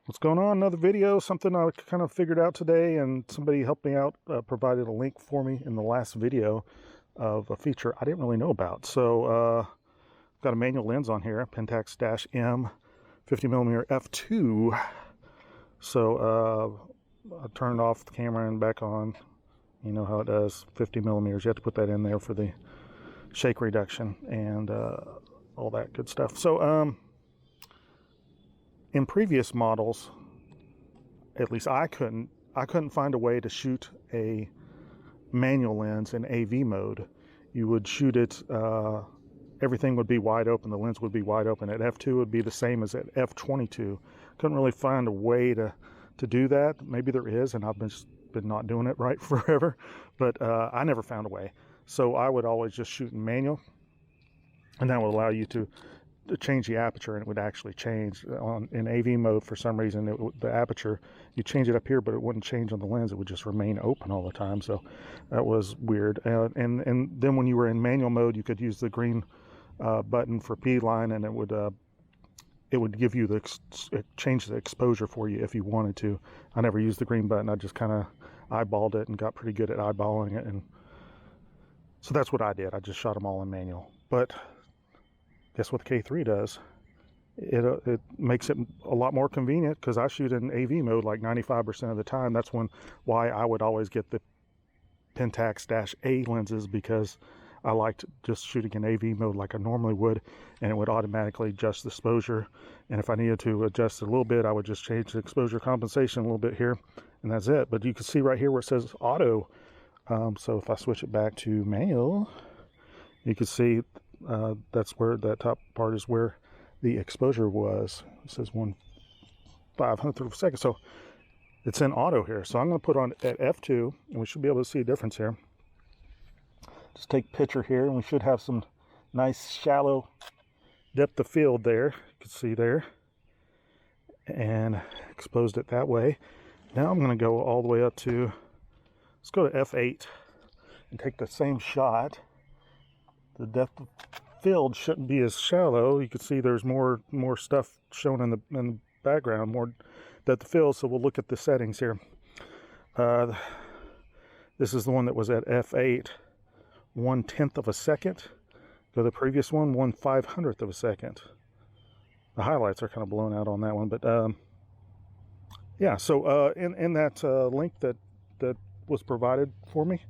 What's going on? Another video, something I kind of figured out today, and somebody helped me out, provided a link for me in the last video of a feature I didn't really know about. So I've got a manual lens on here, Pentax-M 50mm f2. So I turned off the camera and back on. You know how it does, 50mm. You have to put that in there for the shake reduction and all that good stuff. So in previous models, at least I couldn't find a way to shoot a manual lens in AV mode. You would shoot it, everything would be wide open, the lens would be wide open. At f2 would be the same as at f22. Couldn't really find a way to do that. Maybe there is, and I've been not doing it right forever, but I never found a way. So I would always just shoot in manual, and that would allow you to change the aperture, and it would actually change in AV mode. For some reason, the aperture, you change it up here, but it wouldn't change on the lens. It would just remain open all the time. So that was weird. And then when you were in manual mode, you could use the green button for P line, and it would give you change the exposure for you if you wanted to. I never used the green button. I just kind of eyeballed it and got pretty good at eyeballing it, and so that's what I did. I just shot them all in manual. But guess what the K3 does? It makes it a lot more convenient, because I shoot in AV mode like 95% of the time. That's why I would always get the Pentax-A lenses, because I liked just shooting in AV mode like I normally would, and it would automatically adjust the exposure. And if I needed to adjust it a little bit, I would just change the exposure compensation a little bit here, and that's it. But you can see right here where it says auto. So if I switch it back to manual, you can see that's where that top part is where the exposure was. It says 1/500th of a second. So it's in auto here. So I'm going to put on at f2, and we should be able to see a difference here. Just take a picture here, and we should have some nice shallow depth of field there. You can see there, and exposed it that way. Now I'm going to go all the way up to, let's go to f8 and take the same shot. The depth of field shouldn't be as shallow. You can see there's more stuff shown in the background, more depth of field. So we'll look at the settings here. This is the one that was at f8, 1/10 of a second. Go to the previous one, 1/500th of a second. The highlights are kind of blown out on that one, but yeah. So in that link that was provided for me,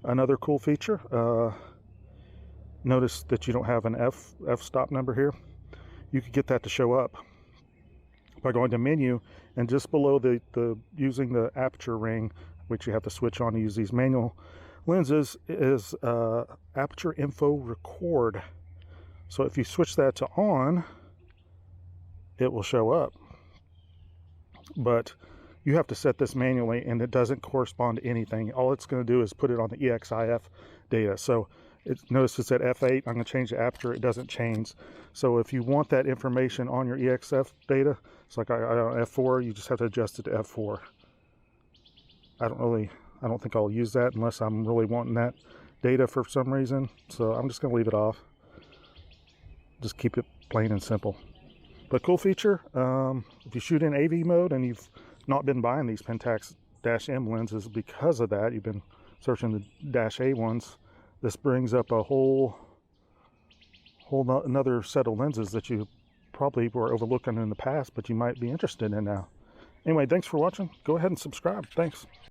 another cool feature. Notice that you don't have an FStop number here. You could get that to show up by going to menu, and just below using the aperture ring, which you have to switch on to use these manual lenses, is aperture info record. So if you switch that to on, it will show up. But you have to set this manually, and it doesn't correspond to anything. All it's going to do is put it on the EXIF data. So notice it's at f8. I'm going to change the aperture. It doesn't change. So if you want that information on your EXIF data, it's like on f4, you just have to adjust it to f4. I don't think I'll use that unless I'm really wanting that data for some reason. So I'm just going to leave it off. Just keep it plain and simple. But cool feature. If you shoot in AV mode and you've not been buying these Pentax-M lenses because of that, you've been searching the -A ones, this brings up a whole another set of lenses that you probably were overlooking in the past, but you might be interested in now. Anyway, thanks for watching. Go ahead and subscribe. Thanks.